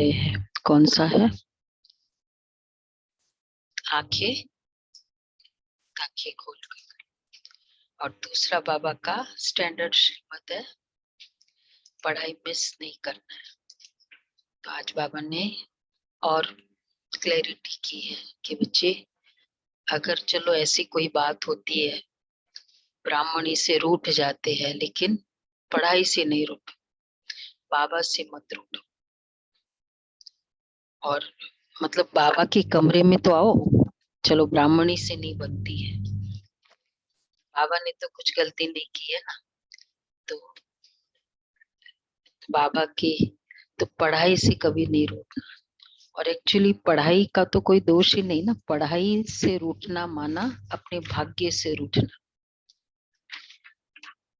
है कौन सा है? आंखें आंखें खोल कर। और दूसरा बाबा का स्टैंडर्ड श्रीमत है, पढ़ाई मिस नहीं करना है। तो आज बाबा ने और क्लैरिटी की है कि बच्चे अगर चलो ऐसी कोई बात होती है, ब्राह्मणी से रूठ जाते हैं, लेकिन पढ़ाई से नहीं रूठो, बाबा से मत रूठो। और मतलब बाबा के कमरे में तो आओ, चलो ब्राह्मणी से नहीं बनती है, बाबा ने तो कुछ गलती नहीं की है ना, तो बाबा की तो पढ़ाई से कभी नहीं रूठना। और एक्चुअली पढ़ाई का तो कोई दोष ही नहीं ना, पढ़ाई से रूठना माना अपने भाग्य से रूठना,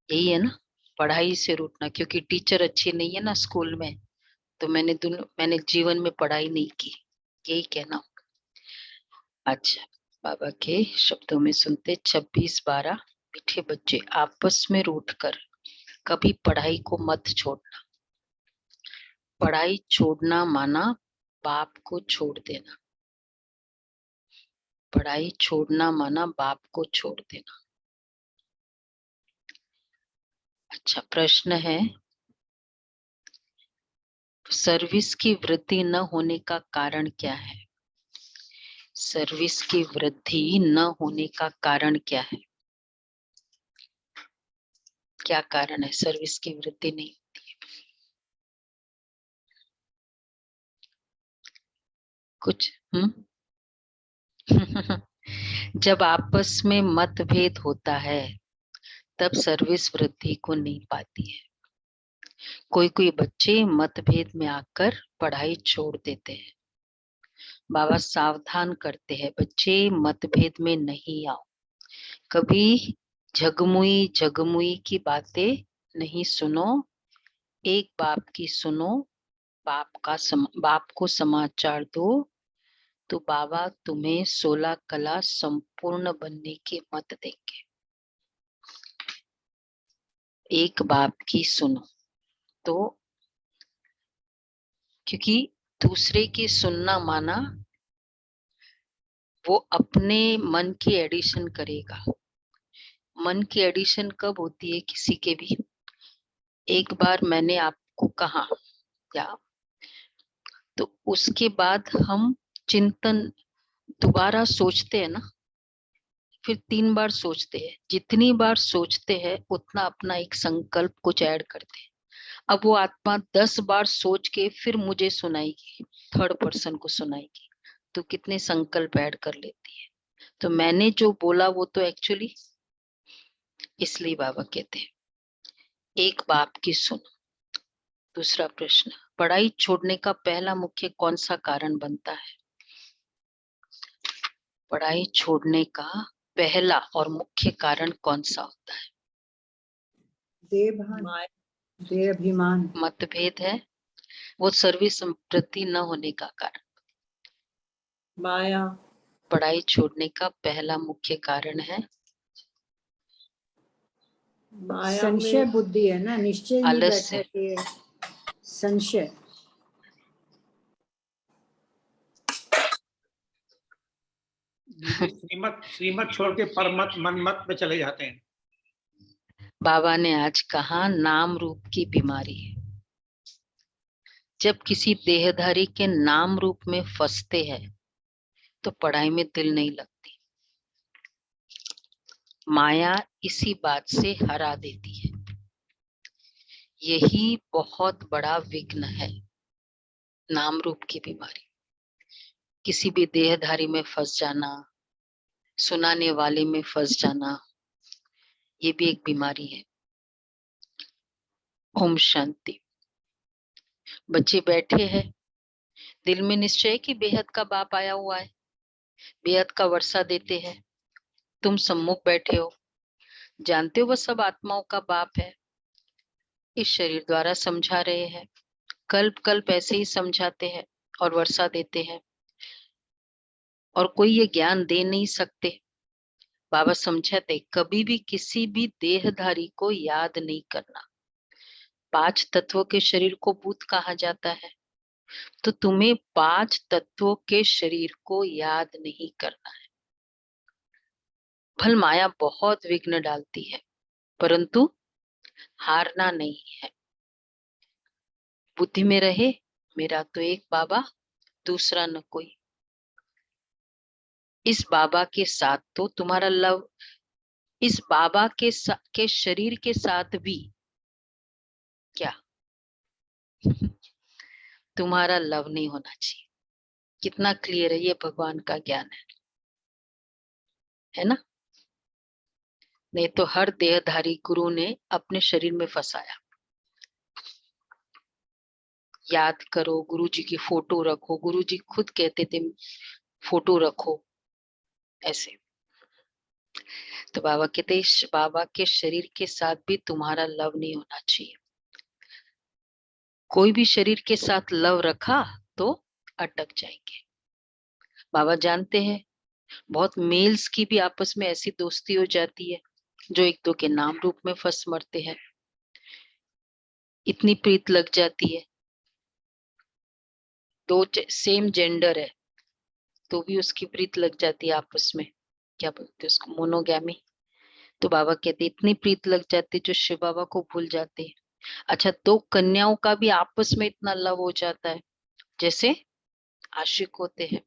यही है ना, पढ़ाई से रूठना। क्योंकि टीचर अच्छी नहीं है ना स्कूल में, तो मैंने जीवन में पढ़ाई नहीं की, यही कहना। अच्छा, बाबा के शब्दों में सुनते 26/12। मीठे बच्चे, आपस में रूठकर कभी पढ़ाई को मत छोड़ना। पढ़ाई छोड़ना माना बाप को छोड़ देना। पढ़ाई छोड़ना माना बाप को छोड़ देना। अच्छा, प्रश्न है, सर्विस की वृद्धि न होने का कारण क्या है? सर्विस की वृद्धि न होने का कारण क्या है? क्या कारण है सर्विस की वृद्धि नहीं होती है? कुछ जब आपस में मतभेद होता है तब सर्विस वृद्धि को नहीं पाती है। कोई कोई बच्चे मतभेद में आकर पढ़ाई छोड़ देते हैं। बाबा सावधान करते हैं, बच्चे मतभेद में नहीं आओ, कभी झगमुई झगमुई की बातें नहीं सुनो, एक बाप की सुनो, बाप को समाचार दो, तो बाबा तुम्हें 16 कला संपूर्ण बनने की मत देंगे। एक बाप की सुनो, तो क्योंकि दूसरे की सुनना माना वो अपने मन की एडिशन करेगा। मन की एडिशन कब होती है किसी के भी? एक बार मैंने आपको कहा क्या, तो उसके बाद हम चिंतन दोबारा सोचते हैं ना, फिर 3 बार सोचते हैं, जितनी बार सोचते हैं उतना अपना एक संकल्प कुछ ऐड करते हैं। अब वो आत्मा 10 बार सोच के फिर मुझे सुनाएगी, थर्ड पर्सन को सुनाएगी, तो कितने संकल्प ऐड कर लेती है। तो मैंने जो बोला वो तो एक्चुअली, इसलिए बाबा कहते हैं एक बाप की सुनो। दूसरा प्रश्न, पढ़ाई छोड़ने का पहला मुख्य कौन सा कारण बनता है? पढ़ाई छोड़ने का पहला और मुख्य कारण कौन सा होता है? देहाभिमान। मतभेद है, वो सर्विस वृद्धि न होने का कारण। माया। पढ़ाई छोड़ने का पहला मुख्य कारण है संशय बुद्धि है ना, निश्चय नहीं बैठा आलस्य। कि संशय। श्रीमत छोड़ के परमत मनमत में चले जाते हैं। बाबा ने आज कहा नाम रूप की बीमारी है। जब किसी देहधारी के नाम रूप में फंसते हैं तो पढ़ाई में दिल नहीं लगती। माया इसी बात से हरा देती है। यही बहुत बड़ा विघ्न है, नाम रूप की बीमारी। किसी भी देहधारी में फंस जाना, सुनाने वाले में फंस जाना, ये भी एक बीमारी है। ओम शांति। बच्चे बैठे हैं, दिल में निश्चय है कि बेहद का बाप आया हुआ है, बेहद का वर्षा देते हैं। तुम सम्मुख बैठे हो, जानते हो वह सब आत्माओं का बाप है, इस शरीर द्वारा समझा रहे हैं। कल्प कल्प ऐसे ही समझाते हैं और वर्षा देते हैं, और कोई ये ज्ञान दे नहीं सकते। बाबा समझाते कभी भी किसी भी देहधारी को याद नहीं करना। 5 तत्वों के शरीर को भूत कहा जाता है, तो तुम्हें 5 तत्वों के शरीर को याद नहीं करना है। भल माया बहुत विघ्न डालती है, परंतु हारना नहीं है। बुद्धि में रहे मेरा तो एक बाबा, दूसरा न कोई। इस बाबा के साथ तो तुम्हारा लव, इस बाबा के शरीर के साथ भी क्या तुम्हारा लव नहीं होना चाहिए। कितना क्लियर है, ये भगवान का ज्ञान है ना। नहीं तो हर देहधारी गुरु ने अपने शरीर में फंसाया। याद करो, गुरु जी की फोटो रखो, गुरु जी खुद कहते थे फोटो रखो ऐसे। तो बाबा कहते बाबा के शरीर के साथ भी तुम्हारा लव नहीं होना चाहिए। कोई भी शरीर के साथ लव रखा तो अटक जाएंगे। बाबा जानते हैं बहुत मेल्स की भी आपस में ऐसी दोस्ती हो जाती है जो एक दो के नाम रूप में फंस मरते हैं। इतनी प्रीत लग जाती है, दो सेम जेंडर है तो भी उसकी प्रीत लग जाती है आपस में, क्या बोलते हैं उसको, मोनोगैमी। तो बाबा कहते इतनी प्रीत लग जाती है जो शिव बाबा को भूल जाते हैं। अच्छा, दो कन्याओं का भी आपस में इतना लव हो जाता है, जैसे आशिक होते हैं,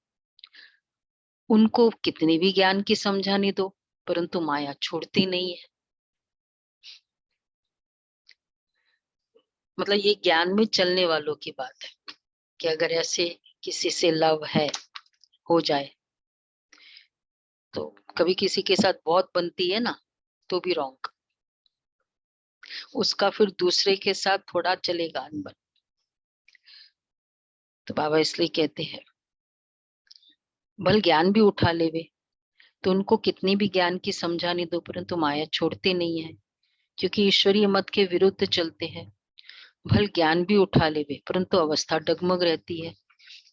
उनको कितनी भी ज्ञान की समझानी दो परंतु माया छोड़ती नहीं है। मतलब ये ज्ञान में चलने वालों की बात है कि अगर ऐसे किसी से लव है हो जाए तो कभी किसी के साथ बहुत बनती है ना तो भी रॉन्ग, उसका फिर दूसरे के साथ थोड़ा चलेगा अनबन। तो बाबा इसलिए कहते हैं भल ज्ञान भी उठा लेवे तो उनको कितनी भी ज्ञान की समझानी दो परंतु माया छोड़ते नहीं है, क्योंकि ईश्वरीय मत के विरुद्ध चलते हैं। भल ज्ञान भी उठा लेवे परंतु अवस्था डगमग रहती है।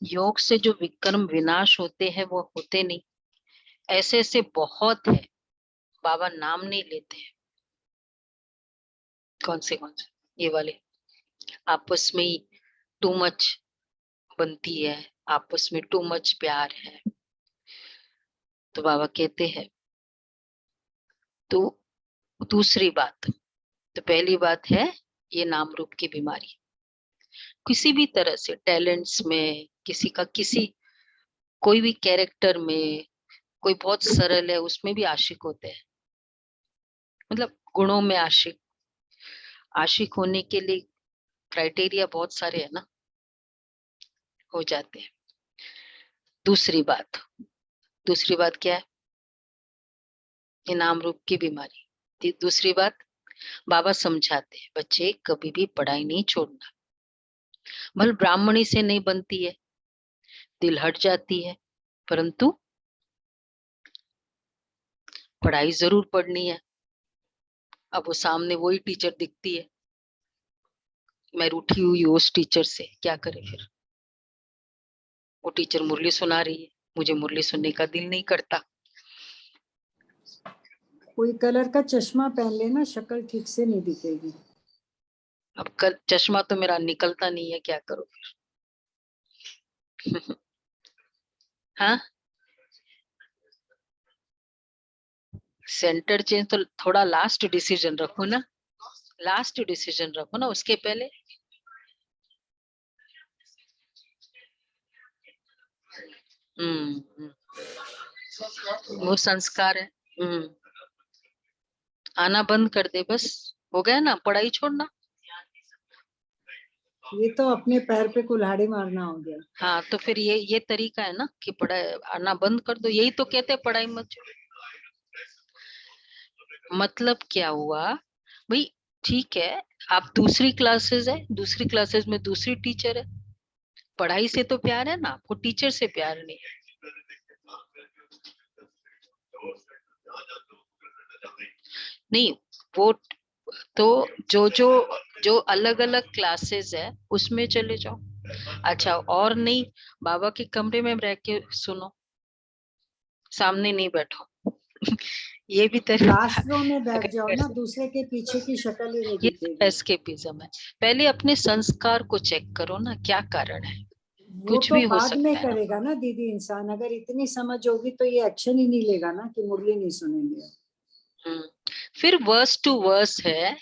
योग से जो विक्रम विनाश होते हैं वो होते नहीं। ऐसे ऐसे बहुत है, बाबा नाम नहीं लेते हैं। कौन से ये वाले आपस में ही टू मच बनती है, आपस में टू मच प्यार है। तो बाबा कहते हैं तो दूसरी बात, तो पहली बात है ये नाम रूप की बीमारी। किसी भी तरह से टैलेंट्स में किसी का किसी कोई भी कैरेक्टर में, कोई बहुत सरल है उसमें भी आशिक होते हैं। मतलब गुणों में आशिक, आशिक होने के लिए क्राइटेरिया बहुत सारे है ना, हो जाते हैं। दूसरी बात क्या है, ये नाम रूप की बीमारी। दूसरी बात बाबा समझाते हैं बच्चे कभी भी पढ़ाई नहीं छोड़ना। भले ब्राह्मणी से नहीं बनती है, दिल हट जाती है, परंतु पढ़ाई जरूर पढ़नी है। अब वो सामने वही टीचर दिखती है, मैं रूठी हुई उस टीचर से, क्या करे फिर। वो टीचर मुरली सुना रही है, मुझे मुरली सुनने का दिल नहीं करता। कोई कलर का चश्मा पहन लेना, शक्ल ठीक से नहीं दिखेगी। अब कल चश्मा तो मेरा निकलता नहीं है, क्या करो फिर। हाँ, सेंटर चेंज तो थोड़ा लास्ट डिसीजन रखो ना, लास्ट डिसीजन रखो ना, उसके पहले। वो संस्कार है। आना बंद कर दे बस, हो गया ना, पढ़ाई छोड़ना। ये तो अपने पैर पे कुल्हाड़ी मारना हो गया। हाँ, तो फिर ये तरीका है ना कि पढ़ाई आना बंद कर दो, यही तो कहते हैं पढ़ाई मत छोड़ो। मतलब क्या हुआ भाई, ठीक है आप दूसरी क्लासेस है, दूसरी क्लासेस में दूसरी टीचर है, पढ़ाई से तो प्यार है ना आपको, टीचर से प्यार नहीं है। नहीं, वो तो जो जो जो अलग अलग क्लासेस है उसमें चले जाओ। अच्छा, और नहीं, बाबा के कमरे में रह के सुनो, सामने नहीं बैठो। ये भी लास्ट रो में अगर बैठ जाओ कर ना, सकते, दूसरे के पीछे की शक्ल ही नहीं ये दिखेगी। एस्केपिज्म है। पहले अपने संस्कार को चेक करो ना, क्या कारण है। वो कुछ तो भी हो बाद में सकता है ना। करेगा ना दीदी इंसान, अगर इतनी समझ होगी तो ये एक्शन ही नहीं लेगा ना कि मुरली नहीं सुनेंगे। फिर वर्स टू वर्स है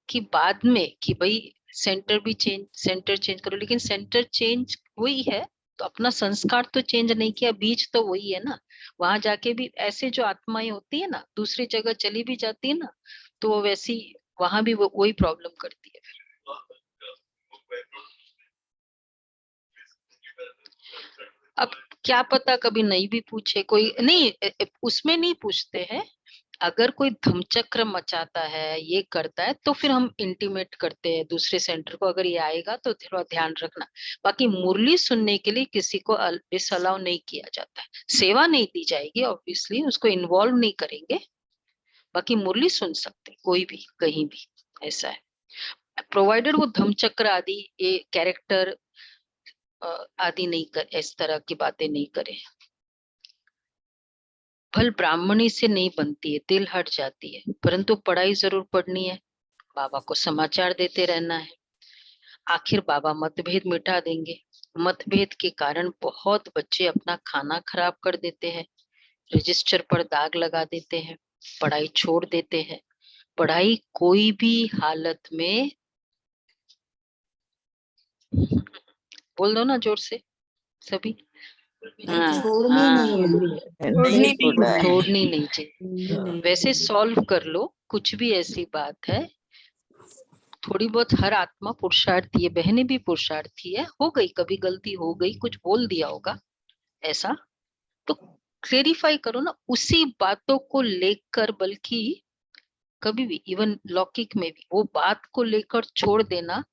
कि बाद में कि भाई सेंटर चेंज करो, लेकिन सेंटर चेंज वही है तो अपना संस्कार तो चेंज नहीं किया, बीज तो वही है ना। वहां जाके भी ऐसे जो आत्माएं होती है ना, दूसरी जगह चली भी जाती है ना, तो वो वैसी वहां भी वो वही प्रॉब्लम करती है फिर। अब क्या पता कभी नहीं भी पूछे कोई, नहीं उसमें नहीं पूछते हैं। अगर कोई धमचक्र मचाता है, ये करता है, तो फिर हम इंटीमेट करते हैं दूसरे सेंटर को, अगर ये आएगा तो थोड़ा ध्यान रखना। बाकी मुरली सुनने के लिए किसी को डिसअलाउ नहीं किया जाता है। सेवा नहीं दी जाएगी, ऑब्वियसली उसको इन्वॉल्व नहीं करेंगे। बाकी मुरली सुन सकते कोई भी कहीं भी, ऐसा है, प्रोवाइडेड वो धमचक्र आदि ये कैरेक्टर आदि नहीं कर, इस तरह की बातें नहीं करे। फल ब्राह्मणी से नहीं बनती है, दिल हट जाती है, परंतु पढ़ाई जरूर पढ़नी है, बाबा को समाचार देते रहना है। आखिर बाबा मतभेद मिटा देंगे। मतभेद के कारण बहुत बच्चे अपना खाना खराब कर देते हैं, रजिस्टर पर दाग लगा देते हैं, पढ़ाई छोड़ देते हैं। पढ़ाई कोई भी हालत में, बोल दो ना जोर से सभी। हाँ छोड़नी हाँ, नहीं है, नहीं छोड़ना है। छोड़नी नहीं चाहिए। वैसे सॉल्व कर लो, कुछ भी ऐसी बात है, थोड़ी बहुत हर आत्मा पुरुषार्थी है, बहनें भी पुरुषार्थी है, हो गई कभी गलती हो गई, कुछ बोल दिया होगा ऐसा, तो क्लेरिफाई करो ना उसी बातों को लेकर। बल्कि कभी भी इवन लौकिक में भी वो बात को लेकर छोड़ देना।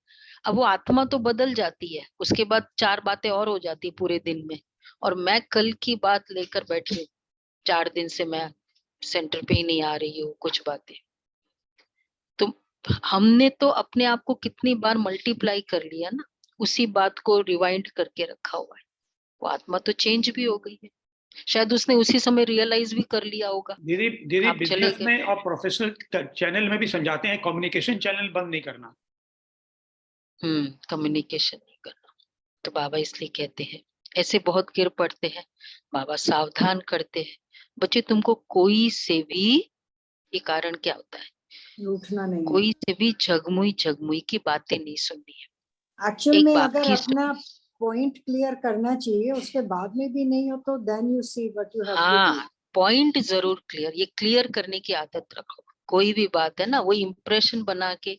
अब वो आत्मा तो बदल जाती है, उसके बाद 4 बातें और हो जाती है पूरे दिन में, और मैं कल की बात लेकर बैठी हूँ, 4 दिन से मैं सेंटर पे ही नहीं आ रही हूँ कुछ बातें। तो हमने तो अपने आप को कितनी बार मल्टीप्लाई कर लिया ना, उसी बात को रिवाइंड करके रखा हुआ है। वो आत्मा तो चेंज भी हो गई है, शायद उसने उसी समय रियलाइज भी कर लिया होगा। दीदी दीदी आप चले बिजनेस गए। में और प्रोफेशनल चैनल में भी समझाते हैं, कम्युनिकेशन चैनल बंद नहीं करना। कम्युनिकेशन नहीं करना, तो बाबा इसलिए कहते हैं, ऐसे बहुत गिर पड़ते हैं, बाबा सावधान करते हैं, बच्चे तुमको कोई से भी, ये कारण क्या होता है, उठना नहीं है। कोई से भी झगमुई झगमुई की बातें नहीं सुननी है। एक्चुअल एक में बाप अगर की अपना पॉइंट क्लियर करना चाहिए, उसके बाद में भी नहीं हो तो then you see what you have to do. हाँ, पॉइंट जरूर क्लियर, ये क्लियर करने की आदत रखो। कोई भी बात है ना, वो इम्प्रेशन बना के,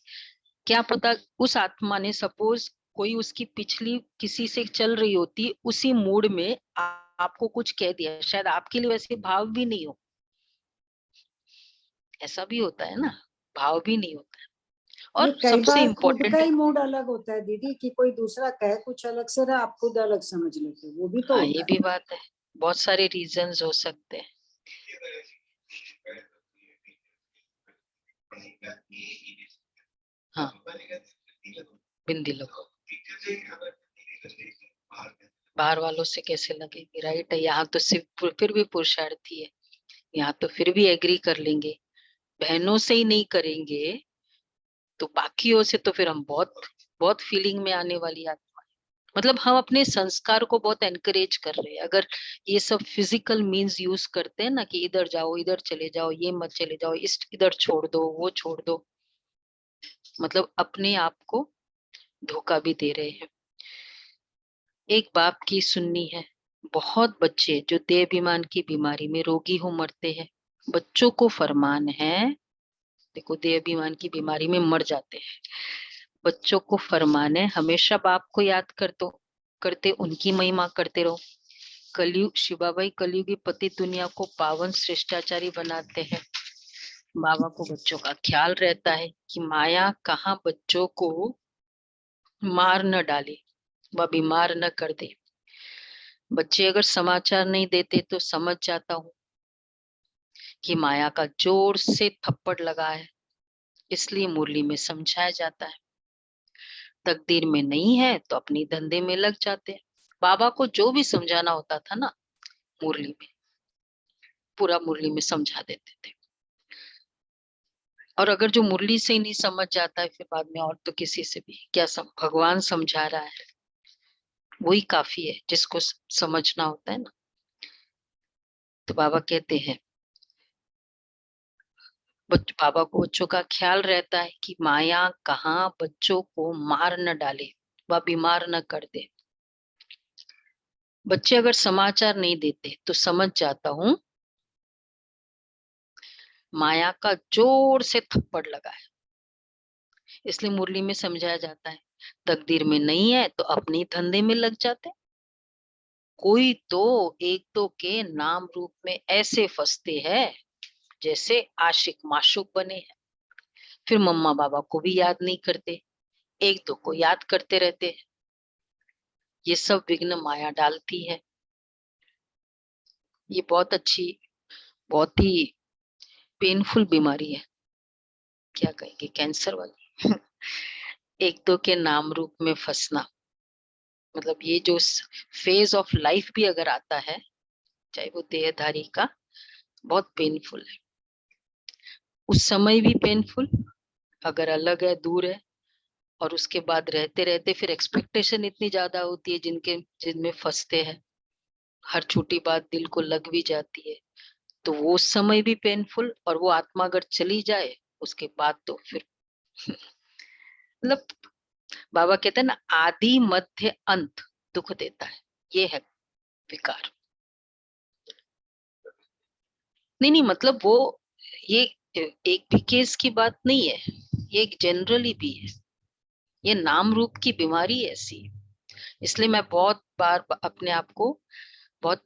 क्या पता उस आत्मा ने, सपोज कोई उसकी पिछली किसी से चल रही होती, उसी मूड में आपको कुछ कह दिया, शायद आपके लिए वैसे भाव भी नहीं हो, ऐसा भी होता है ना, भाव भी नहीं होता है। ये और कई सबसे बार खुद का इम्पोर्टेंट, ही मूड अलग होता है दीदी, कि कोई दूसरा कहे कुछ अलग से रहा, आप खुद अलग समझ लेते हो, वो भी तो हाँ होता ये है। भी बात है, बहुत सारे रीजंस हो सकते हैं। हाँ, बिंदी लोग बाहर वालों से कैसे लगेगी, राइट है। यहाँ तो सिर्फ फिर भी पुरुषार्थी है, यहाँ तो फिर भी एग्री कर लेंगे, बहनों से ही नहीं करेंगे तो बाकियों से तो फिर हम बहुत बहुत फीलिंग में आने वाली आत्मा है। मतलब हम अपने संस्कार को बहुत एनकरेज कर रहे हैं, अगर ये सब फिजिकल मींस यूज करते हैं ना, कि इधर जाओ, इधर चले जाओ, ये मत चले जाओ, इस इधर छोड़ दो, वो छोड़ दो, मतलब अपने आप को धोखा भी दे रहे हैं। एक बाप की सुननी है, बहुत बच्चे जो देहाभिमान की बीमारी में रोगी हो मरते हैं, बच्चों को फरमान है, देखो देहाभिमान की बीमारी में मर जाते हैं, बच्चों को फरमान है हमेशा बाप को याद करते उनकी महिमा करते रहो। कलयुग, शिवाबाई कलयुगी पति दुनिया को पावन श्रेष्ठाचारी बनाते हैं। बाबा को बच्चों का ख्याल रहता है कि माया कहाँ बच्चों को मार न डाले, वह बीमार न कर दे। बच्चे अगर समाचार नहीं देते तो समझ जाता हूँ कि माया का जोर से थप्पड़ लगा है, इसलिए मुरली में समझाया जाता है। तकदीर में नहीं है तो अपनी धंधे में लग जाते हैं। बाबा को जो भी समझाना होता था ना, मुरली में, पूरा मुरली में समझा देते थे। और अगर जो मुरली से ही नहीं समझ जाता है, फिर बाद में और तो किसी से भी क्या भगवान समझा रहा है। वही काफी है जिसको समझना होता है ना। तो बाबा कहते हैं बाबा को बच्चों का ख्याल रहता है कि माया कहाँ बच्चों को मार न डाले व बीमार न कर दे। बच्चे अगर समाचार नहीं देते तो समझ जाता हूँ माया का जोर से थप्पड़ लगा है। इसलिए मुरली में समझाया जाता है तकदीर में नहीं है तो अपने धंधे में लग जाते। कोई तो एक दो के नाम रूप में ऐसे फंसते हैं जैसे आशिक माशूक बने हैं, फिर मम्मा बाबा को भी याद नहीं करते, एक दो को याद करते रहते हैं। ये सब विघ्न माया डालती है। ये बहुत अच्छी, बहुत ही पेनफुल बीमारी है, क्या कहेंगे, कैंसर वाली। एक दो के नाम रूप में फंसना, मतलब ये जो फेज ऑफ लाइफ भी अगर आता है, चाहे वो देहधारी का, बहुत पेनफुल है। उस समय भी पेनफुल, अगर अलग है, दूर है, और उसके बाद रहते रहते फिर एक्सपेक्टेशन इतनी ज्यादा होती है जिनमें फंसते हैं, हर छोटी बात दिल को लग भी जाती है, तो वो समय भी पेनफुल। और वो आत्मा अगर चली जाए उसके बाद तो फिर मतलब बाबा कहते हैं ना, आदि मध्य अंत दुख देता है, ये है विकार। नहीं, मतलब वो ये एक भी केस की बात नहीं है, ये एक जनरली भी है। ये नाम रूप की बीमारी ऐसी है। इसलिए मैं बहुत बार अपने आप को बहुत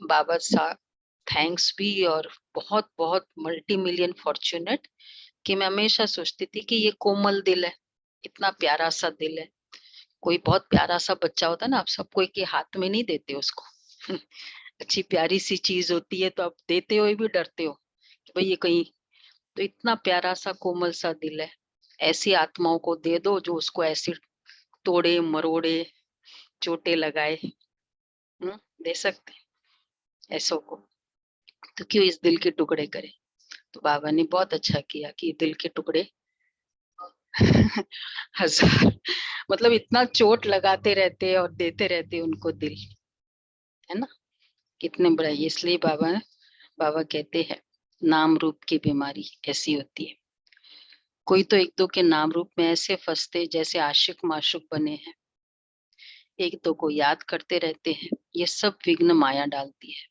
बाबा सा थैंक्स भी, और बहुत बहुत मल्टी मिलियन फॉर्चुनेट कि मैं हमेशा सोचती थी कि ये कोमल दिल है, इतना प्यारा सा दिल है। कोई बहुत प्यारा सा बच्चा होता है ना, आप सबको एक हाथ में नहीं देते उसको। अच्छी प्यारी सी चीज होती है तो आप देते हुए भी डरते हो कि भाई ये कहीं, तो इतना प्यारा सा कोमल सा दिल है। ऐसी आत्माओं को दे दो जो उसको ऐसे तोड़े मरोड़े चोटे लगाए, दे सकते हैं ऐसों को, तो क्यों इस दिल के टुकड़े करे। तो बाबा ने बहुत अच्छा किया कि दिल के टुकड़े हजार, मतलब इतना चोट लगाते रहते और देते रहते उनको दिल, है ना, कितने बड़ा। इसलिए बाबा कहते हैं नाम रूप की बीमारी ऐसी होती है। कोई तो एक दो के नाम रूप में ऐसे फंसते जैसे आशिक माशुक बने हैं, एक दो को याद करते रहते हैं, ये सब विघ्न माया डालती है।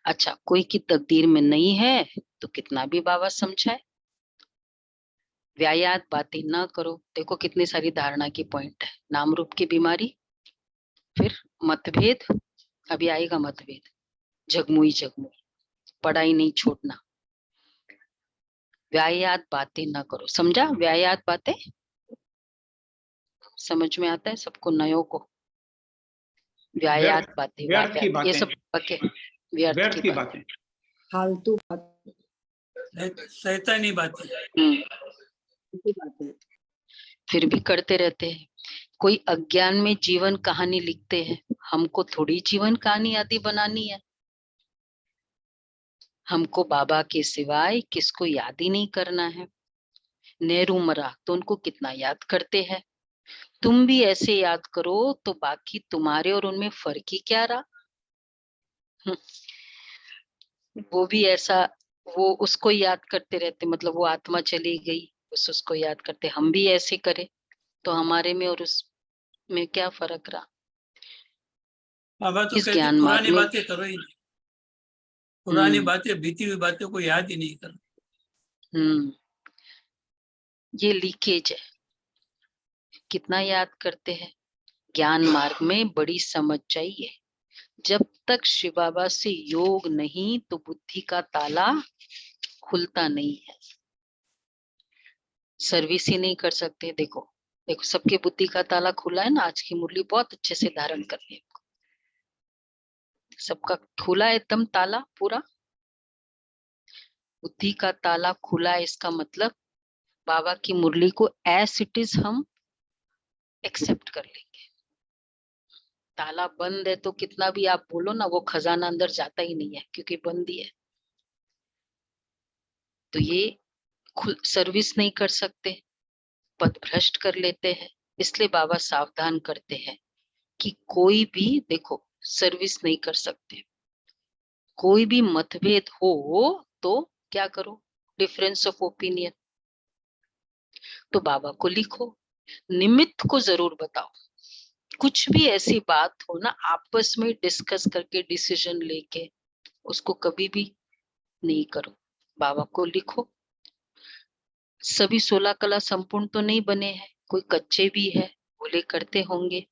अच्छा, कोई की तकदीर में नहीं है तो कितना भी बाबा समझाए, व्यायात बातें ना करो। देखो कितनी सारी धारणा की पॉइंट है। नाम रूप की बीमारी, फिर मतभेद, अभी आएगा मतभेद, जगमुई पढ़ाई नहीं छोड़ना, व्यायात बातें ना करो। समझा, व्यायात बातें समझ में आता है सबको, नयों को? व्यायात व्यर्थ बातें, व्यर्थ की वायात, ये बातें, सब पके व्यर्थ व्यर्थ की की बात। बातें। फालतू शैतानी बातें। बातें। फिर भी करते रहते हैं। कोई अज्ञान में जीवन कहानी लिखते हैं, हमको थोड़ी जीवन कहानी आदि बनानी है। हमको बाबा के सिवाय किसको याद ही नहीं करना है। नेहरू मरा तो उनको कितना याद करते हैं। तुम भी ऐसे याद करो तो बाकी तुम्हारे और उनमें फर्क ही क्या रहा। वो भी ऐसा, वो उसको याद करते रहते, मतलब वो आत्मा चली गई, उसको याद करते। हम भी ऐसे करें तो हमारे में और उसमें क्या फर्क रहा। बाबा तो इस कहते ज्ञान मार्ग पुरानी में बातें करो ही नहीं, पुरानी बातें, बीती हुई बातें को याद ही नहीं करो। ये लीकेज है, कितना याद करते हैं। ज्ञान मार्ग में बड़ी समझ चाहिए। जब तक शिव बाबा से योग नहीं तो बुद्धि का ताला खुलता नहीं है। सर्विस ही नहीं कर सकते। देखो देखो, सबके बुद्धि का ताला खुला है ना। आज की मुरली बहुत अच्छे से धारण कर ली, सबका खुला है एकदम ताला पूरा। बुद्धि का ताला खुला है, इसका मतलब बाबा की मुरली को एज इट इज हम एक्सेप्ट कर लेंगे। ताला बंद है तो कितना भी आप बोलो ना, वो खजाना अंदर जाता ही नहीं है क्योंकि बंद ही है। तो ये सर्विस नहीं कर सकते, पथ भ्रष्ट कर लेते हैं। इसलिए बाबा सावधान करते हैं कि कोई भी देखो सर्विस नहीं कर सकते, कोई भी मतभेद हो तो क्या करो, डिफरेंस ऑफ ओपिनियन, तो बाबा को लिखो, निमित्त को जरूर बताओ, कुछ भी ऐसी बात हो ना आपस में डिस्कस करके डिसीजन लेके उसको कभी भी नहीं करो, बाबा को लिखो। सभी 16 कला संपूर्ण तो नहीं बने हैं, कोई कच्चे भी है, बोले करते होंगे।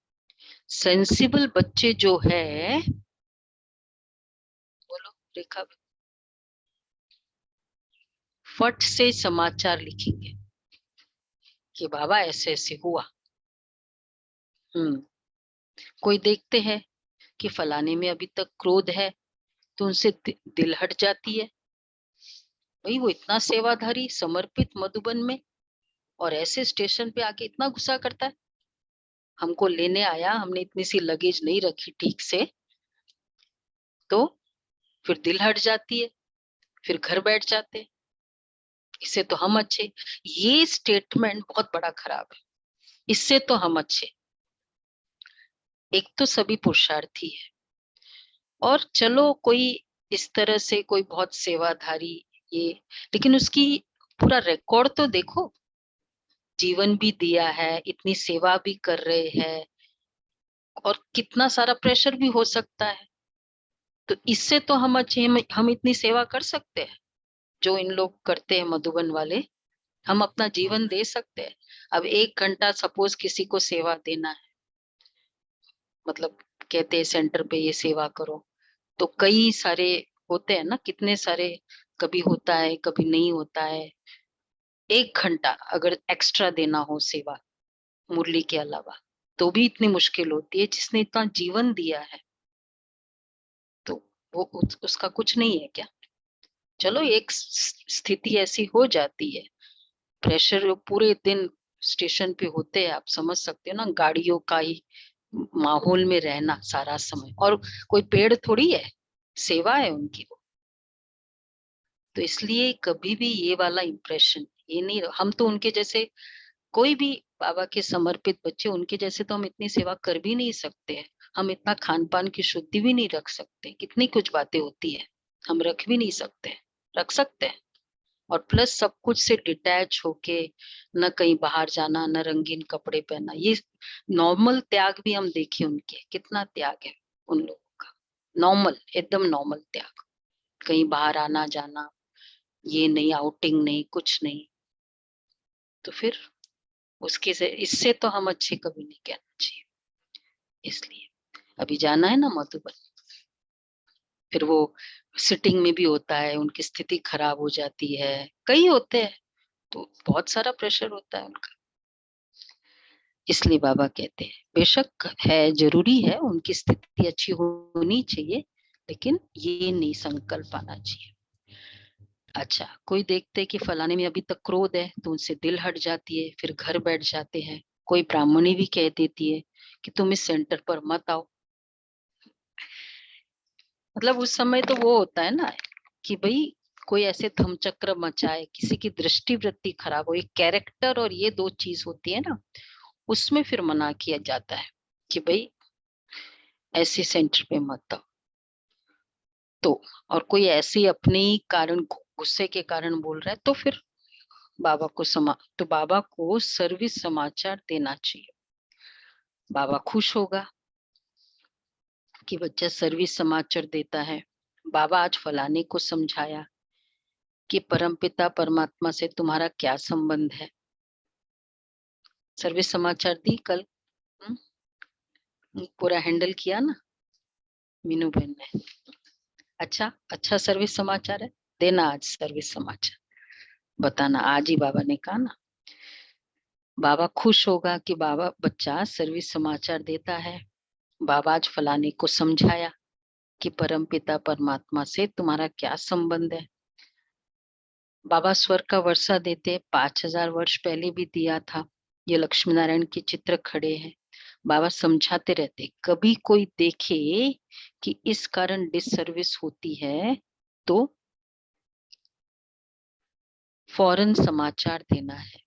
सेंसिबल बच्चे जो है, बोलो रेखा, फट से समाचार लिखेंगे कि बाबा ऐसे ऐसे हुआ। कोई देखते हैं कि फलाने में अभी तक क्रोध है, तो उनसे दिल हट जाती है, भाई वो इतना सेवाधारी समर्पित मधुबन में, और ऐसे स्टेशन पे आके इतना गुस्सा करता है, हमको लेने आया, हमने इतनी सी लगेज नहीं रखी ठीक से, तो फिर दिल हट जाती है, फिर घर बैठ जाते हैं, इससे तो हम अच्छे। ये स्टेटमेंट बहुत बड़ा खराब है, इससे तो हम अच्छे। एक तो सभी पुरुषार्थी है, और चलो कोई इस तरह से कोई बहुत सेवाधारी ये, लेकिन उसकी पूरा रिकॉर्ड तो देखो, जीवन भी दिया है, इतनी सेवा भी कर रहे हैं, और कितना सारा प्रेशर भी हो सकता है, तो इससे तो हम अच्छे, हम इतनी सेवा कर सकते हैं जो इन लोग करते हैं मधुबन वाले, हम अपना जीवन दे सकते हैं। अब 1 घंटा सपोज किसी को सेवा देना है, मतलब कहते हैं सेंटर पे ये सेवा करो, तो कई सारे होते हैं ना, कितने सारे, कभी होता है कभी नहीं होता है। 1 घंटा अगर एक्स्ट्रा देना हो सेवा मुरली के अलावा, तो भी इतनी मुश्किल होती है, जिसने इतना जीवन दिया है, तो वो उसका कुछ नहीं है क्या? चलो एक स्थिति ऐसी हो जाती है, प्रेशर पूरे दिन स्टेशन पे होते हैं, आप समझ सकते हो ना, गाड़ियों का ही माहौल में रहना सारा समय, और कोई पेड़ थोड़ी है, सेवा है उनकी वो। तो इसलिए कभी भी ये वाला इम्प्रेशन ये नहीं, हम तो उनके जैसे, कोई भी बाबा के समर्पित बच्चे उनके जैसे तो हम इतनी सेवा कर भी नहीं सकते हैं, हम इतना खान पान की शुद्धि भी नहीं रख सकते, कितनी कुछ बातें होती है, हम रख भी नहीं सकते, रख सकते हैं। और प्लस सब कुछ से डिटैच होके, न कहीं बाहर जाना, न रंगीन कपड़े पहनना, ये नॉर्मल त्याग भी हम देखे उनके, कितना त्याग है उन लोगों का, नॉर्मल, एकदम नॉर्मल त्याग, कहीं बाहर आना जाना, ये नहीं, आउटिंग नहीं, कुछ नहीं, तो फिर उसके से इससे तो हम अच्छे कभी नहीं कहना चाहिए। इसलिए अभी जाना है ना मधुबन, फिर वो सिटिंग में भी होता है, उनकी स्थिति खराब हो जाती है, कई होते हैं, तो बहुत सारा प्रेशर होता है उनका। इसलिए बाबा कहते हैं बेशक है, जरूरी है उनकी स्थिति अच्छी होनी चाहिए, लेकिन ये नहीं संकल्प आना चाहिए। अच्छा, कोई देखते कि फलाने में अभी तक क्रोध है, तो उनसे दिल हट जाती है, फिर घर बैठ जाते हैं। कोई ब्राह्मणी भी कह देती है कि तुम इस सेंटर पर मत आओ, मतलब उस समय तो वो होता है ना कि भाई कोई ऐसे धमचक्र मचाए, किसी की दृष्टि वृत्ति खराब हो, एक कैरेक्टर और ये 2 चीज होती है ना, उसमें फिर मना किया जाता है कि भाई ऐसे सेंटर पे मत आओ। तो और कोई ऐसे अपने ही कारण, गुस्से के कारण बोल रहा है, तो फिर बाबा को तो बाबा को सर्विस समाचार देना चाहिए। बाबा खुश होगा कि बच्चा सर्विस समाचार देता है। बाबा आज फलाने को समझाया कि परमपिता परमात्मा से तुम्हारा क्या संबंध है। सर्विस समाचार दी कल, पूरा हैंडल किया ना मीनू बहन ने। अच्छा अच्छा सर्विस समाचार है, देना आज सर्विस समाचार, बताना, आज ही बाबा ने कहा ना। बाबा खुश होगा कि बाबा बच्चा सर्विस समाचार देता है। बाबा आज फलाने को समझाया कि परमपिता परमात्मा से तुम्हारा क्या संबंध है। बाबा स्वर्ग का वर्षा देते 5000 वर्ष पहले भी दिया था, ये लक्ष्मी नारायण के चित्र खड़े हैं। बाबा समझाते रहते, कभी कोई देखे कि इस कारण डिससर्विस होती है तो फौरन समाचार देना है।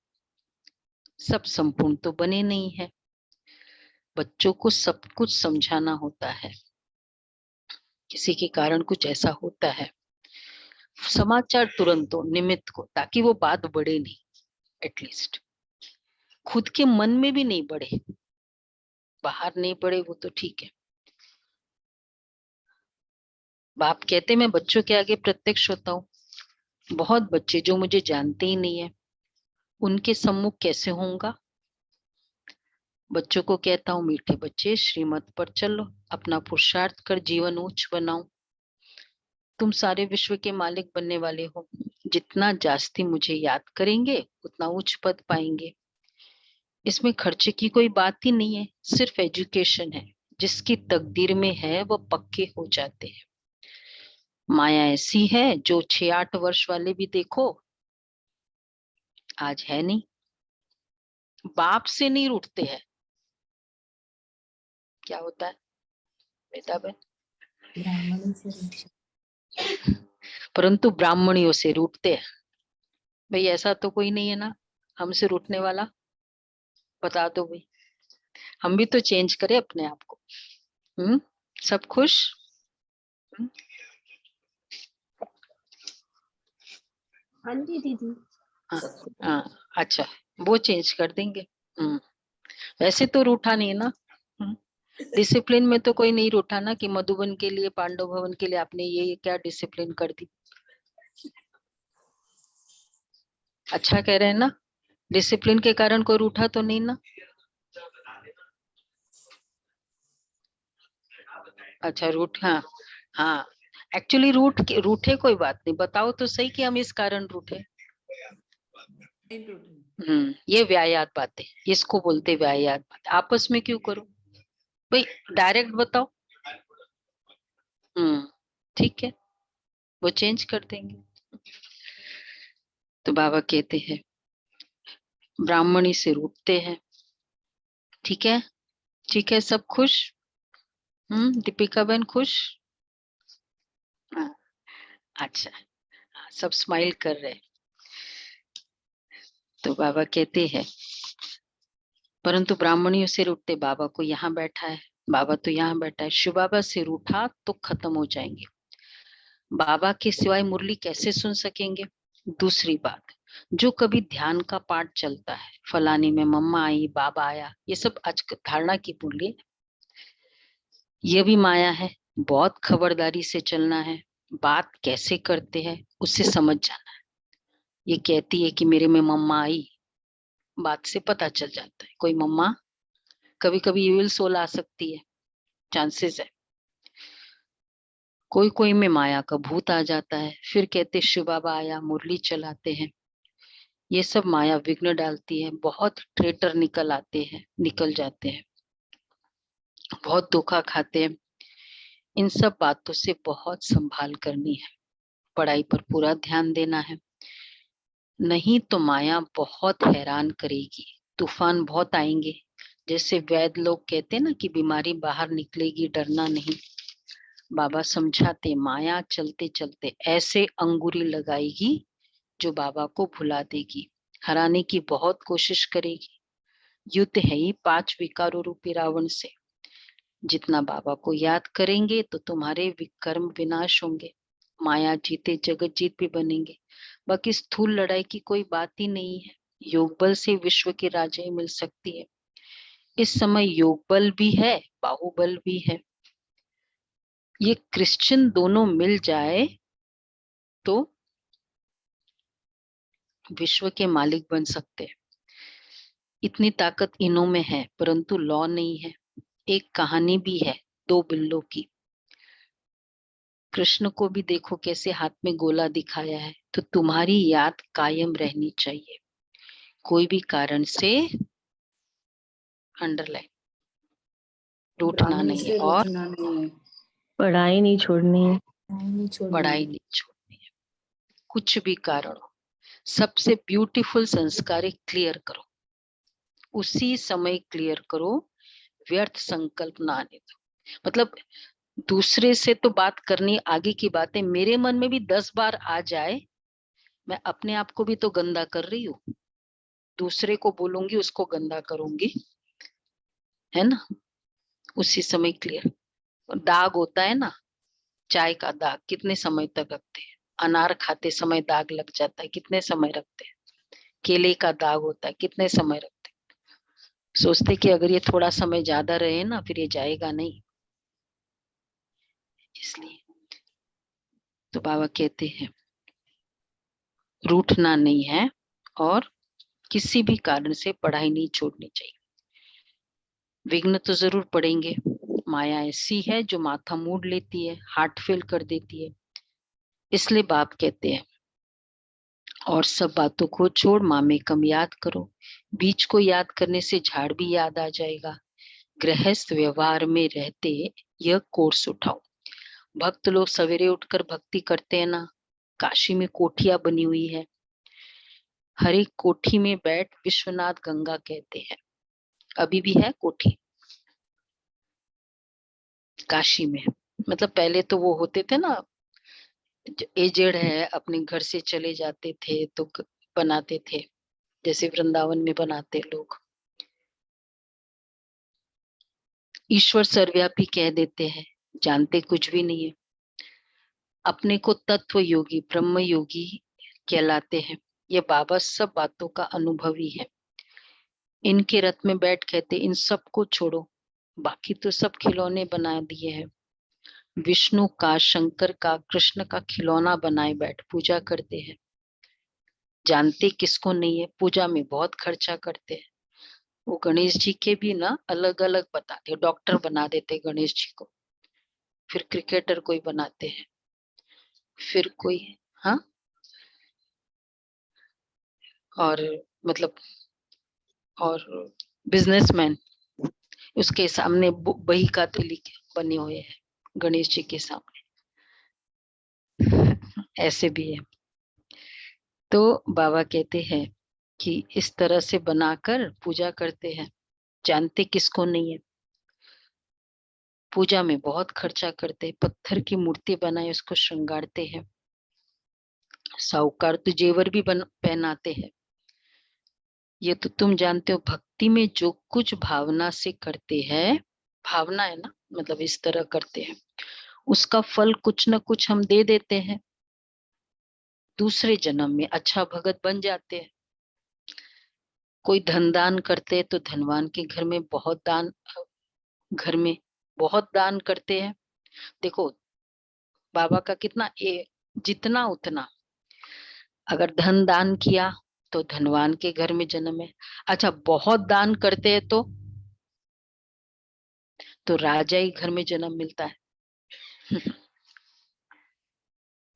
सब संपूर्ण तो बने नहीं है, बच्चों को सब कुछ समझाना होता है, किसी के कारण कुछ ऐसा होता है, समाचार तुरंत दो निमित्त को, ताकि वो बात बढ़े नहीं, एटलीस्ट खुद के मन में भी नहीं बढ़े, बाहर नहीं बढ़े वो तो ठीक है। बाप कहते मैं बच्चों के आगे प्रत्यक्ष होता हूँ, बहुत बच्चे जो मुझे जानते ही नहीं है उनके सम्मुख कैसे होऊंगा। बच्चों को कहता हूँ मीठे बच्चे श्रीमत पर चलो, अपना पुरुषार्थ कर जीवन उच्च बनाओ, तुम सारे विश्व के मालिक बनने वाले हो, जितना जास्ती मुझे याद करेंगे उतना उच्च पद पाएंगे। इसमें खर्चे की कोई बात ही नहीं है, सिर्फ एजुकेशन है, जिसकी तकदीर में है वो पक्के हो जाते हैं। माया ऐसी है जो 6-8 वर्ष वाले भी देखो आज है नहीं, बाप से नहीं रूठते हैं। क्या होता है बेटा बहन? परंतु ब्राह्मणियों से रूठते हैं। भाई ऐसा तो कोई नहीं है ना हमसे रूठने वाला, बता दो भाई, हम भी तो चेंज करें अपने आप को। सब खुश? हाँ जी दीदी। हाँ अच्छा, वो चेंज कर देंगे। वैसे तो रूठा नहीं ना, डिसिप्लिन में तो कोई नहीं रूठा ना कि मधुबन के लिए पांडव भवन के लिए आपने ये क्या डिसिप्लिन कर दी। अच्छा कह रहे हैं ना, डिसिप्लिन के कारण कोई रूठा तो नहीं ना। अच्छा रूठ, हाँ हाँ, एक्चुअली रूठे कोई बात नहीं, बताओ तो सही कि हम इस कारण रूठे। ये व्यायात बातें, इसको बोलते व्यायात बातें, आपस में क्यों करो भाई, डायरेक्ट बताओ। ठीक है, वो चेंज कर देंगे। तो बाबा कहते हैं ब्राह्मणी से रूठते हैं, ठीक है, ठीक है, सब खुश? दीपिका बहन खुश? हाँ, अच्छा, सब स्माइल कर रहे हैं। तो बाबा कहते हैं परंतु ब्राह्मणियों से रूठते, बाबा को यहाँ बैठा है, बाबा तो यहाँ बैठा है, शिव बाबा से रूठा तो खत्म हो जाएंगे, बाबा के सिवाय मुरली कैसे सुन सकेंगे। दूसरी बात, जो कभी ध्यान का पाठ चलता है, फलानी में मम्मा आई बाबा आया, ये सब आज धारणा की मुरली है, ये भी माया है, बहुत खबरदारी से चलना है, बात कैसे करते हैं उससे समझ जाना है। ये कहती है कि मेरे में मम्मा आई, बात से पता चल जाता है, कोई मम्मा कभी कभी यूविल सोल आ सकती है, चांसेस है, कोई कोई में माया का भूत आ जाता है, फिर कहते शिव बाबा आया, मुरली चलाते हैं, ये सब माया विघ्न डालती है, बहुत ट्रेटर निकल आते हैं, निकल जाते हैं, बहुत धोखा खाते हैं। इन सब बातों से बहुत संभाल करनी है, पढ़ाई पर पूरा ध्यान देना है, नहीं तो माया बहुत हैरान करेगी, तूफान बहुत आएंगे। जैसे वैद्य लोग कहते हैं ना कि बीमारी बाहर निकलेगी, डरना नहीं, बाबा समझाते माया चलते चलते ऐसे अंगुरी लगाएगी जो बाबा को भुला देगी, हराने की बहुत कोशिश करेगी। युद्ध है ही 5 विकारों रूपी रावण से, जितना बाबा को याद करेंगे तो तुम्हारे विकर्म विनाश होंगे, माया जीते जगत जीत भी बनेंगे। बाकी स्थूल लड़ाई की कोई बात ही नहीं है, योग बल से विश्व की राजाई मिल सकती है। इस समय योग बल भी है, बाहुबल भी है, ये क्रिश्चियन दोनों मिल जाए तो विश्व के मालिक बन सकते हैं। इतनी ताकत इन्हों में है, परंतु लॉ नहीं है। एक कहानी भी है 2 बिल्लों की, कृष्ण को भी देखो कैसे हाथ में गोला दिखाया है, तो तुम्हारी याद कायम रहनी चाहिए, कोई भी कारण से अंडरलाइन रूठना ब्राह्मणी नहीं है, से और रूठना नहीं है, पढ़ाई नहीं छोड़नी है। पढ़ाई नहीं छोड़नी है, कुछ भी कारण हो। सबसे ब्यूटीफुल संस्कार क्लियर करो, उसी समय क्लियर करो, व्यर्थ संकल्प ना आने दो। मतलब दूसरे से तो बात करनी आगे की बात है, मेरे मन में भी 10 बार आ जाए, मैं अपने आप को भी तो गंदा कर रही हूँ, दूसरे को बोलूंगी उसको गंदा करूंगी, है ना, उसी समय क्लियर। दाग होता है ना, चाय का दाग कितने समय तक रखते हैं, अनार खाते समय दाग लग जाता है, कितने समय रखते हैं, केले का दाग होता है, कितने समय रखते हैं। सोचते कि अगर ये थोड़ा समय ज्यादा रहे ना फिर ये जाएगा नहीं, इसलिए तो बाबा कहते हैं रूठना नहीं है और किसी भी कारण से पढ़ाई नहीं छोड़नी चाहिए। विघ्न तो जरूर पड़ेंगे, माया ऐसी है जो माथा मूड लेती है, हार्ट फेल कर देती है। इसलिए बाप कहते हैं और सब बातों को छोड़ माँ में कम याद करो। बीज को याद करने से झाड़ भी याद आ जाएगा। गृहस्थ व्यवहार में रहते यह कोर्स उठाओ। भक्त लोग सवेरे उठकर भक्ति करते हैं ना, काशी में कोठियां बनी हुई है, हर एक कोठी में बैठ विश्वनाथ गंगा कहते हैं। अभी भी है कोठी काशी में। मतलब पहले तो वो होते थे ना, एजेड है, अपने घर से चले जाते थे तो बनाते थे, जैसे वृंदावन में बनाते लोग। ईश्वर सर्वव्यापी कह देते हैं, जानते कुछ भी नहीं है। अपने को तत्व योगी ब्रह्म योगी कहलाते हैं। ये बाबा सब बातों का अनुभवी है। इनके रथ में बैठ कहते इन सब को छोड़ो, बाकी तो सब खिलौने बना दिए हैं। विष्णु का, शंकर का, कृष्ण का खिलौना बनाए बैठ पूजा करते हैं। जानते किसको नहीं है, पूजा में बहुत खर्चा करते हैं। वो गणेश जी के भी ना अलग अलग बताते, डॉक्टर बना देते गणेश जी को, फिर क्रिकेटर कोई बनाते हैं, फिर कोई, हाँ, और मतलब और बिजनेसमैन उसके सामने बही खाते लिखे बने हुए हैं गणेश जी के सामने, ऐसे भी है। तो बाबा कहते हैं कि इस तरह से बनाकर पूजा करते हैं। जानते किसको नहीं है, पूजा में बहुत खर्चा करते हैं। पत्थर की मूर्ति बनाए उसको श्रृंगारते हैं। साहूकार तो जेवर भी पहनाते हैं। ये तो तुम जानते हो, भक्ति में जो कुछ भावना से करते हैं, भावना है ना, मतलब इस तरह करते हैं, उसका फल कुछ ना कुछ हम दे देते हैं। दूसरे जन्म में अच्छा भगत बन जाते हैं। कोई धन दान करते हैं तो धनवान के घर में बहुत दान, घर में बहुत दान करते हैं। देखो बाबा का कितना जितना उतना, अगर धन दान किया तो धनवान के घर में जन्म है। अच्छा बहुत दान करते हैं तो राजा ही घर में जन्म मिलता है।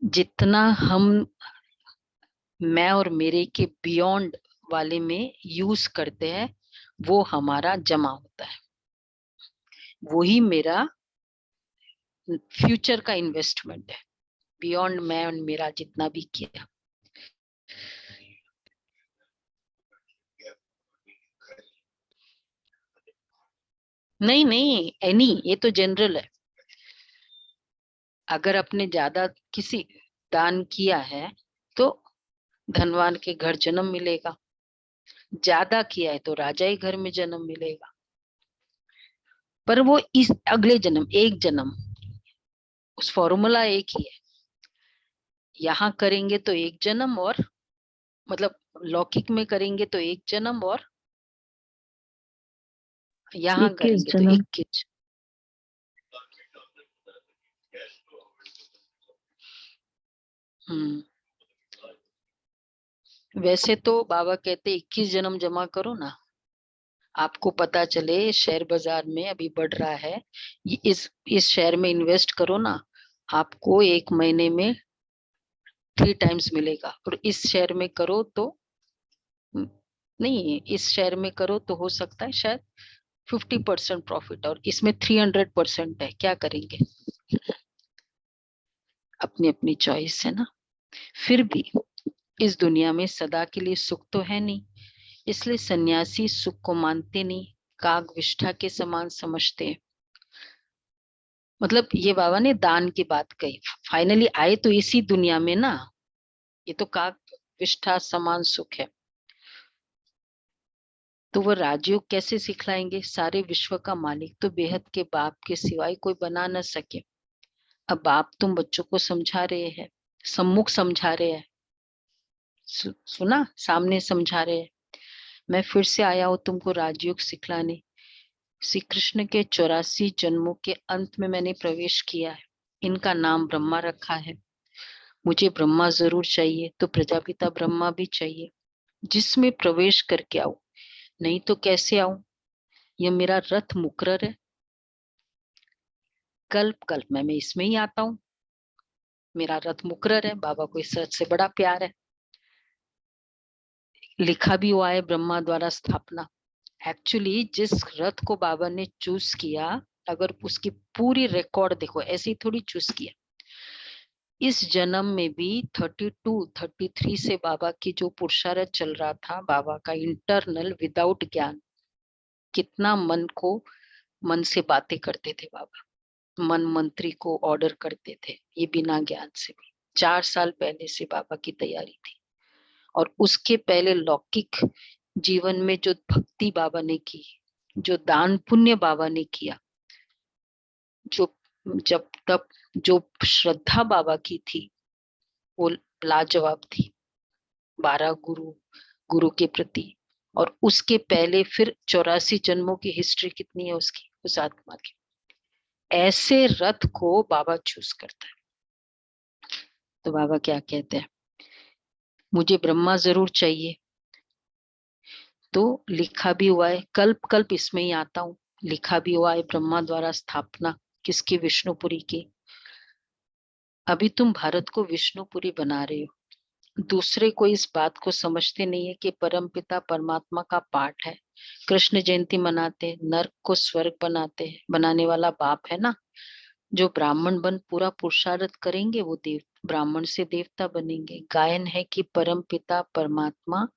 जितना हम मैं और मेरे के बियॉन्ड वाले में यूज करते हैं वो हमारा जमा होता है, वही मेरा फ्यूचर का इन्वेस्टमेंट है। बियॉन्ड मैं और मेरा जितना भी किया, नहीं नहीं एनी, ये तो जनरल है। अगर अपने ज्यादा किसी दान किया है तो धनवान के घर जन्म मिलेगा, ज्यादा किया है तो राजा ही घर में जन्म मिलेगा। पर वो इस अगले जन्म, एक जन्म, उस फॉर्मूला एक ही है। यहाँ करेंगे तो एक जन्म, और मतलब लौकिक में करेंगे तो एक जन्म, और यहाँ 21 करेंगे तो जन्म। 21। वैसे तो बाबा कहते 21 जन्म जमा करो ना, आपको पता चले शेयर बाजार में अभी बढ़ रहा है, इस शेयर में इन्वेस्ट करो ना, आपको एक महीने में 3 टाइम्स मिलेगा। और इस शेयर में करो तो नहीं, इस शेयर में करो तो हो सकता है शायद 50% प्रॉफिट, और इसमें 300% है। क्या करेंगे, अपनी अपनी चॉइस है ना। फिर भी इस दुनिया में सदा के लिए सुख तो है नहीं, इसलिए सन्यासी सुख को मानते नहीं, काग विष्ठा के समान समझते हैं। मतलब ये बाबा ने दान की बात कही, फाइनली आए तो इसी दुनिया में ना, ये तो काग विष्ठा समान सुख है। तो वो राजयोग कैसे सिखलाएंगे? सारे विश्व का मालिक तो बेहद के बाप के सिवाय कोई बना न सके। अब बाप तुम बच्चों को समझा रहे हैं, सम्मुख समझा रहे हैं, सुना, सामने समझा रहे हैं। मैं फिर से आया हूं तुमको राजयोग सिखलाने। श्री कृष्ण के 84 जन्मों के अंत में मैंने प्रवेश किया है। इनका नाम ब्रह्मा रखा है। मुझे ब्रह्मा जरूर चाहिए तो प्रजापिता ब्रह्मा भी चाहिए, जिसमें प्रवेश करके आऊं, नहीं तो कैसे आऊं? यह मेरा रथ मुकर्रर है। कल्प कल्प में मैं इसमें ही आता हूं। मेरा रथ मुकर्रर है। बाबा को इस रथ से बड़ा प्यार है। लिखा भी हुआ है ब्रह्मा द्वारा स्थापना। एक्चुअली जिस रथ को बाबा ने चूज किया, अगर उसकी पूरी रिकॉर्ड देखो, ऐसे ही थोड़ी चूज किया। इस जन्म में भी 32, 33 से बाबा की जो पुरुषार्थ चल रहा था, बाबा का इंटरनल विदाउट ज्ञान, कितना मन से बातें करते थे बाबा, मन मंत्री को ऑर्डर करते थे, ये बिना ज्ञान से भी 4 साल पहले से बाबा की तैयारी थी। और उसके पहले लौकिक जीवन में जो भक्ति बाबा ने की, जो दान पुण्य बाबा ने किया, जो जब तब जो श्रद्धा बाबा की थी वो लाजवाब थी। 12 गुरु के प्रति। और उसके पहले फिर 84 जन्मों की हिस्ट्री कितनी है उसकी, उस आत्मा की। ऐसे रथ को बाबा चूज करता है। तो बाबा क्या कहते हैं? मुझे ब्रह्मा जरूर चाहिए। तो लिखा भी हुआ है, कल्प कल्प इसमें ही आता हूं। लिखा भी हुआ है ब्रह्मा द्वारा स्थापना किसकी? विष्णुपुरी की। अभी तुम भारत को विष्णुपुरी बना रहे हो। दूसरे को इस बात को समझते नहीं है कि परमपिता परमात्मा का पाठ है। कृष्ण जयंती मनाते, नर्क को स्वर्ग बनाते, बनाने वाला बाप है ना। जो ब्राह्मण बन पूरा पुरुषार्थ करेंगे वो देव, ब्राह्मण से देवता बनेंगे। गायन है कि परमपिता परमात्मा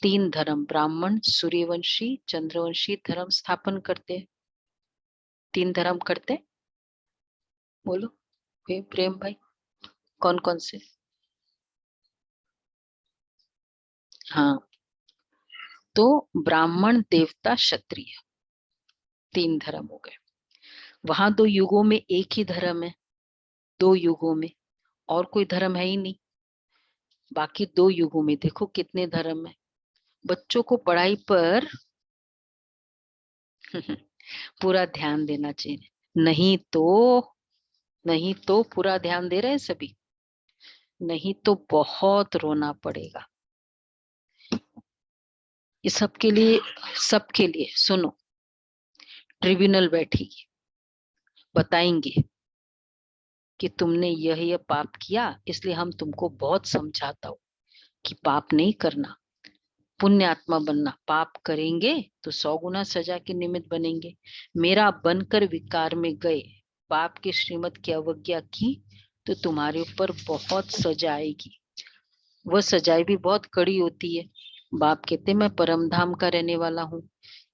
3 धर्म, ब्राह्मण, सूर्यवंशी, चंद्रवंशी धर्म स्थापन करते। 3 धर्म करते, बोलो प्रेम भाई, कौन कौन से? हाँ, तो ब्राह्मण, देवता, क्षत्रिय, 3 धर्म हो गए। वहां 2 युगों में एक ही धर्म है। 2 युगों में और कोई धर्म है ही नहीं। बाकी 2 युगों में देखो कितने धर्म है। बच्चों को पढ़ाई पर पूरा ध्यान देना चाहिए। नहीं तो पूरा ध्यान दे रहे हैं सभी, नहीं तो बहुत रोना पड़ेगा। ये सबके लिए सुनो, ट्रिब्यूनल बैठेगी, बताएंगे कि तुमने यह पाप किया, इसलिए हम तुमको बहुत समझाता हूं कि पाप नहीं करना, पुण्य आत्मा बनना। पाप करेंगे तो 100 गुना सजा के निमित्त बनेंगे। मेरा बनकर विकार में गए, पाप की श्रीमत की अवज्ञा की तो तुम्हारे ऊपर बहुत सजा आएगी। वह सजाएं भी बहुत कड़ी होती है। बाप कहते मैं परम धाम का रहने वाला हूँ,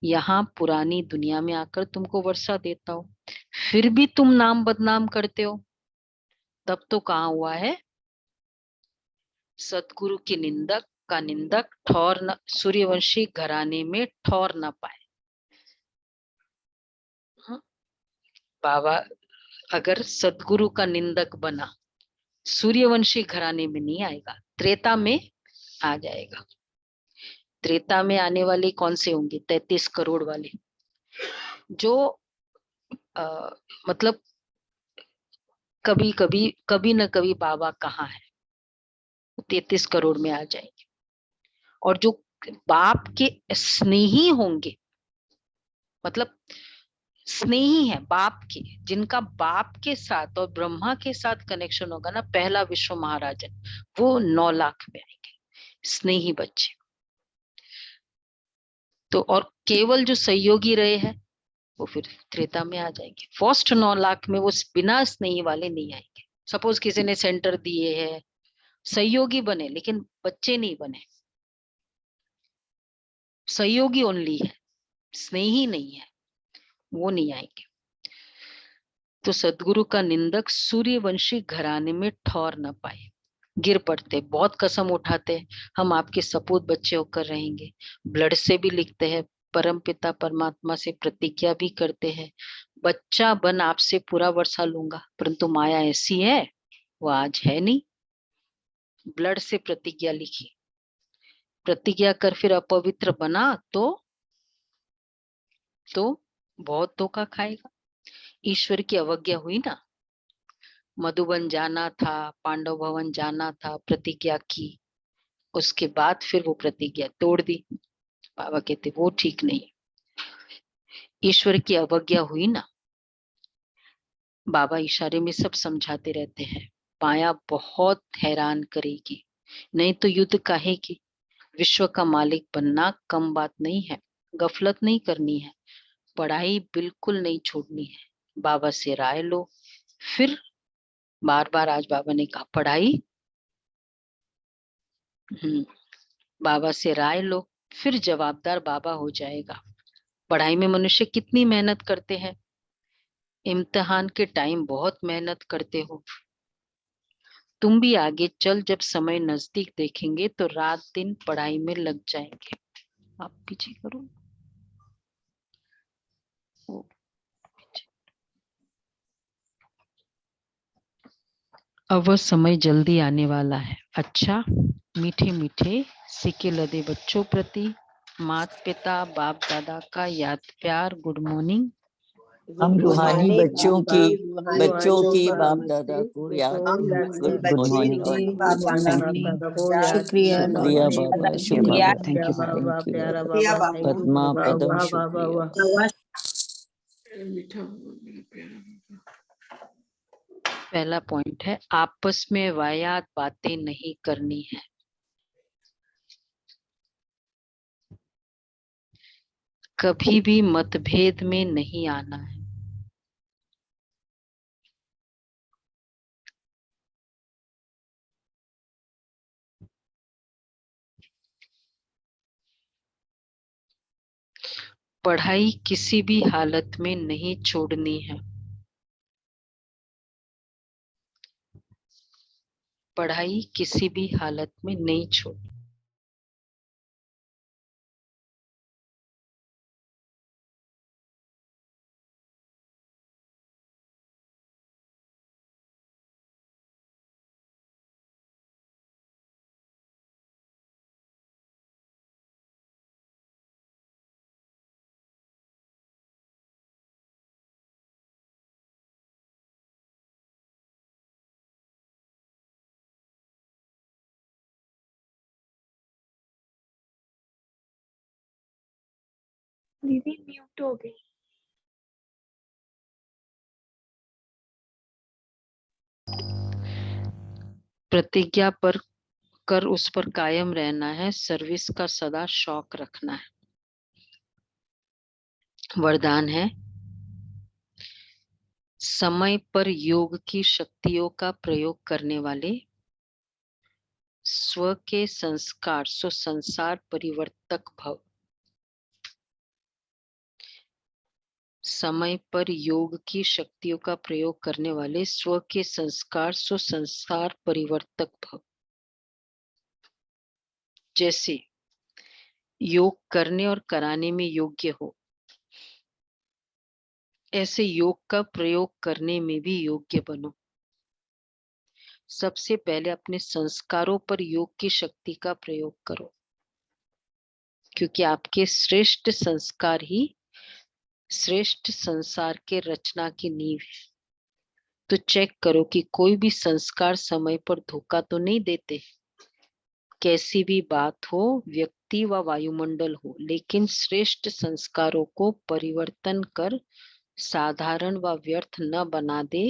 यहाँ पुरानी दुनिया में आकर तुमको वर्षा देता हूँ, फिर भी तुम नाम बदनाम करते हो। तब तो कहाँ हुआ है? सतगुरु की निंदक का निंदक ठौर न, सूर्यवंशी घराने में ठौर न पाए। बाबा अगर सतगुरु का निंदक बना, सूर्यवंशी घराने में नहीं आएगा, त्रेता में आ जाएगा। त्रेता में आने वाले कौन से होंगे? 33 करोड़ वाले, जो मतलब कभी न कभी बाबा कहाँ है, 33 करोड़ में आ जाएंगे। और जो बाप के स्नेही होंगे, मतलब स्नेही है बाप के, जिनका बाप के साथ और ब्रह्मा के साथ कनेक्शन होगा ना, पहला विश्व महाराजन, वो 9 लाख में आएंगे स्नेही बच्चे। तो और केवल जो सहयोगी रहे हैं वो फिर त्रेता में आ जाएंगे। फर्स्ट 9 लाख में वो बिना स्नेही वाले नहीं आएंगे। सपोज किसी ने सेंटर दिए है, सहयोगी बने लेकिन बच्चे नहीं बने, सहयोगी ओनली है, स्नेही नहीं है, वो नहीं आएंगे। तो सदगुरु का निंदक सूर्यवंशी घराने में ठौर न पाए। गिर पड़ते, बहुत कसम उठाते, हम आपके सपूत बच्चे होकर रहेंगे। ब्लड से भी लिखते हैं, परम पिता परमात्मा से प्रतिज्ञा भी करते हैं, बच्चा बन आपसे पूरा वर्षा लूंगा, परंतु माया ऐसी है वो आज है नहीं। ब्लड से प्रतिज्ञा लिखी, प्रतिज्ञा कर फिर अपवित्र बना तो बहुत धोखा खाएगा। ईश्वर की अवज्ञा हुई ना। मधुबन जाना था, पांडव भवन जाना था, प्रतिज्ञा की, उसके बाद फिर वो प्रतिज्ञा तोड़ दी। बाबा कहते वो ठीक नहीं, ईश्वर की अवज्ञा हुई ना। बाबा इशारे में सब समझाते रहते हैं, माया बहुत हैरान करेगी, नहीं तो युद्ध काहे की। विश्व का मालिक बनना कम बात नहीं है, गफलत नहीं करनी है, पढ़ाई बिल्कुल नहीं छोड़नी है। बाबा से राय लो। फिर बार बार आज बाबा ने कहा पढ़ाई, बाबा से राय लो, फिर जवाबदार बाबा हो जाएगा। पढ़ाई में मनुष्य कितनी मेहनत करते हैं, इम्तिहान के टाइम बहुत मेहनत करते हो। तुम भी आगे चल जब समय नजदीक देखेंगे तो रात दिन पढ़ाई में लग जाएंगे। आप पीछे करो। अब वह समय जल्दी आने वाला है। अच्छा, मीठे मीठे सिक्के लदे बच्चों प्रति माता पिता बाप दादा का याद प्यार गुड मॉर्निंग। हम रूहानी बच्चों की बाप दादा को याद गुड मॉर्निंग। शुक्रिया शुक्रिया बाबा, शुक्रिया। Thank you. पद्मा पदम शुक्रिया। पहला पॉइंट है, आपस में वाहियात बातें नहीं करनी है। कभी भी मतभेद में नहीं आना है। पढ़ाई किसी भी हालत में नहीं छोड़नी है। पढ़ाई किसी भी हालत में नहीं छोड़नी। दीदी म्यूट हो गई। प्रतिज्ञा पर कर उस पर कायम रहना है। सर्विस का सदा शौक रखना है। वरदान है, समय पर योग की शक्तियों का प्रयोग करने वाले स्व के संस्कार सो संसार परिवर्तक भव। समय पर योग की शक्तियों का प्रयोग करने वाले स्व के संस्कार सो संसार परिवर्तक भव। जैसे योग करने और कराने में योग्य हो, ऐसे योग का प्रयोग करने में भी योग्य बनो। सबसे पहले अपने संस्कारों पर योग की शक्ति का प्रयोग करो, क्योंकि आपके श्रेष्ठ संस्कार ही श्रेष्ठ संसार के रचना की नींव है। तो चेक करो कि कोई भी संस्कार समय पर धोखा तो नहीं देते। कैसी भी बात हो, व्यक्ति व वायुमंडल हो, लेकिन श्रेष्ठ संस्कारों को परिवर्तन कर साधारण व व्यर्थ न बना दे।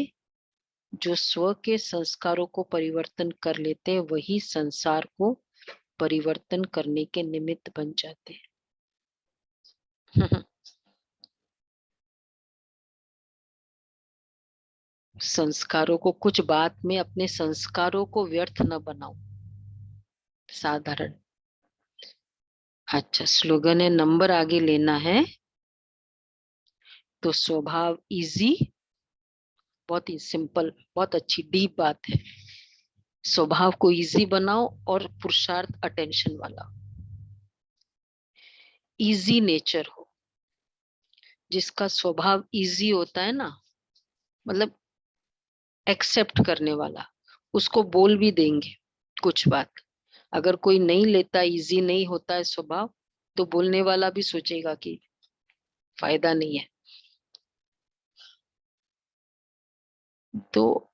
जो स्व के संस्कारों को परिवर्तन कर लेते हैं वही संसार को परिवर्तन करने के निमित्त बन जाते हैं। संस्कारों को कुछ बात में अपने संस्कारों को व्यर्थ न बनाओ, साधारण। अच्छा, स्लोगन है, नंबर आगे लेना है तो स्वभाव इजी, बहुत ही सिंपल, बहुत अच्छी डीप बात है। स्वभाव को इजी बनाओ और पुरुषार्थ अटेंशन वाला। इजी नेचर हो, जिसका स्वभाव इजी होता है ना, मतलब एक्सेप्ट करने वाला, उसको बोल भी देंगे कुछ बात। अगर कोई नहीं लेता, इजी नहीं होता है स्वभाव, तो बोलने वाला भी सोचेगा कि फायदा नहीं है। तो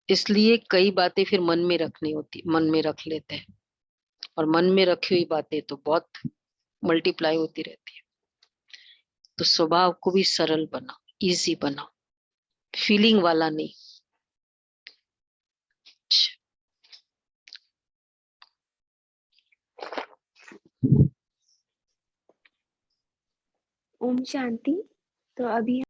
इसलिए कई बातें फिर मन में रखनी होती, मन में रख लेते हैं, और मन में रखी हुई बातें तो बहुत मल्टीप्लाई होती रहती है। तो स्वभाव को भी सरल बनाओ, इजी बनाओ, फीलिंग वाला नहीं। ओम शांति। तो अभी